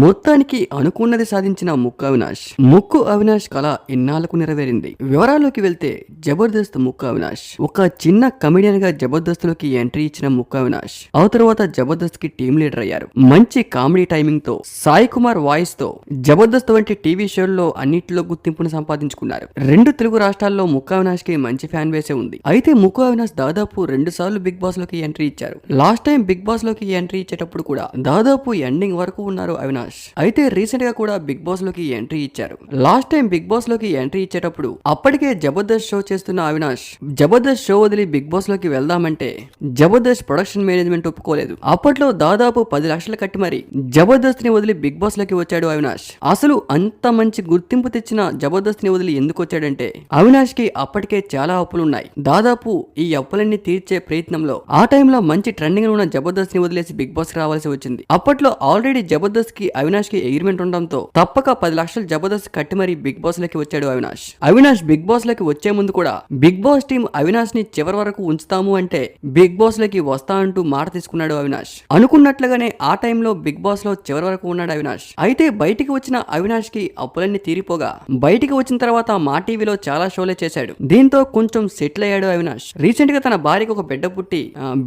మొత్తానికి అనుకున్నది సాధించిన ముక్కు అవినాష్ కళ ఇన్నాళ్లకు నెరవేరింది. వివరాల్లోకి వెళ్తే జబర్దస్త్ ముక్కు అవినాష్ ఒక చిన్న కమెడియన్ గా జబర్దస్త్ లోకి ఎంట్రీ ఇచ్చిన ముక్కు అవినాష్ ఆ తర్వాత జబర్దస్త్ కి టీమ్ లీడర్ అయ్యారు. మంచి కామెడీ టైమింగ్ తో సాయి కుమార్ వాయిస్ తో జబర్దస్త్ వంటి టీవీ షోల్లో అన్నిటిలో గుర్తింపును సంపాదించుకున్నారు. 2 తెలుగు రాష్ట్రాల్లో ముక్కు అవినాష్ కి మంచి ఫ్యాన్ బేసే ఉంది. అయితే ముక్కు అవినాష్ దాదాపు 2 సార్లు బిగ్ బాస్ లోకి ఎంట్రీ ఇచ్చారు. లాస్ట్ టైం బిగ్ బాస్ లోకి ఎంట్రీ ఇచ్చేటప్పుడు కూడా దాదాపు ఎండింగ్ వరకు ఉన్నారు అవినాష్. అయితే రీసెంట్ గా కూడా బిగ్ బాస్ లోకి ఎంట్రీ ఇచ్చారు. లాస్ట్ టైం బిగ్ బాస్ లోకి ఎంట్రీ ఇచ్చేటప్పుడు అప్పటికే జబర్దస్త్ షో చేస్తున్న అవినాష్ జబర్దస్త్ షో వదిలి బిగ్ బాస్ లోకి వెళ్దామంటే జబర్దస్త్ ప్రొడక్షన్ మేనేజ్మెంట్ ఒప్పుకోలేదు. అప్పట్లో దాదాపు 10 లక్షలు కట్టి మరి జబర్దస్త్ ని వదిలి బిగ్ బాస్ లోకి వచ్చాడు అవినాష్. అసలు అంత మంచి గుర్తింపు తెచ్చిన జబర్దస్త్ ని వదిలి ఎందుకు వచ్చాడంటే అవినాష్ కి అప్పటికే చాలా అప్పులున్నాయి. దాదాపు ఈ అప్పులన్నీ తీర్చే ప్రయత్నంలో ఆ టైంలో మంచి ట్రెండింగ్ ఉన్న జబర్దస్త్ ని వదిలేసి బిగ్ బాస్ కి రావాల్సి వచ్చింది. అప్పట్లో ఆల్రెడీ జబర్దస్త్ కి అవినాష్ కి ఎగ్రిమెంట్ ఉండడంతో తప్పక 10 లక్షలు జబర్దస్త్ కట్టి మరి బిగ్ బాస్ లోకి వచ్చాడు అవినాష్. అవినాష్ బిగ్ బాస్ లోకి వచ్చే ముందు కూడా బిగ్ బాస్ టీం అవినాష్ ని చివరి వరకు ఉంచుతాము అంటే బిగ్ బాస్ లోకి వస్తా అంటూ మాట తీసుకున్నాడు అవినాష్. అనుకున్నట్లుగానే ఆ టైంలో బిగ్ బాస్ లో చివరి వరకు ఉన్నాడు అవినాష్. అయితే బయటికి వచ్చిన అవినాష్ కి అప్పులన్నీ తీరిపోగా బయటికి వచ్చిన తర్వాత మా టీవీలో చాలా షోలే చేశాడు. దీంతో కొంచెం సెటిల్ అయ్యాడు అవినాష్. రీసెంట్ గా తన భార్యకు ఒక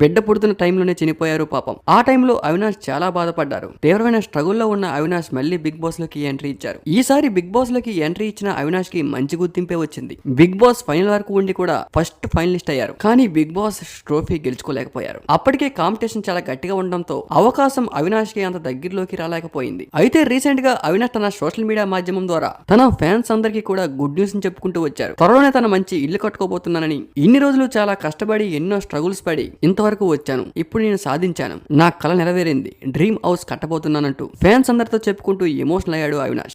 బిడ్డ పుడుతున్న టైంలోనే చనిపోయారు పాపం. ఆ టైంలో అవినాష్ చాలా బాధపడ్డారు. తీవ్రమైన స్ట్రగుల్లో ఉన్న అవినాష్ మళ్ళీ బిగ్ బాస్ లోకి ఎంట్రీ ఇచ్చారు. ఈసారి బిగ్ బాస్ లోకి ఎంట్రీ ఇచ్చిన అవినాష్ కి మంచి గుర్తింపే వచ్చింది. బిగ్ బాస్ ఫైనల్ వరకు ఉండి కూడా ఫస్ట్ ఫైనలిస్ట్ అయ్యారు. కానీ బిగ్ బాస్ ట్రోఫీ గెలుచుకోలేకపోయారు. అప్పటికే కాంపిటీషన్ చాలా గట్టిగా ఉండడంతో అవకాశం అవినాష్ కి అంత దగ్గరలోకి రాలేకపోయింది. అయితే రీసెంట్ గా అవినాష్ తన సోషల్ మీడియా మాధ్యమం ద్వారా తన ఫ్యాన్స్ అందరికీ కూడా గుడ్ న్యూస్ ని చెప్పుకుంటూ వచ్చారు. త్వరలోనే తన మంచి ఇల్లు కట్టుకోబోతున్నానని, ఇన్ని రోజులు చాలా కష్టపడి ఎన్నో స్ట్రగుల్స్ పడి ఇంతవరకు వచ్చాను, ఇప్పుడు నేను సాధించాను, నా కల నెరవేరింది, డ్రీమ్ హౌస్ కట్టబోతున్నానంటూ ఫ్యాన్స్ అందరితో చెప్పుకుంటూ ఎమోషనల్ అయ్యాడు అవినాష్.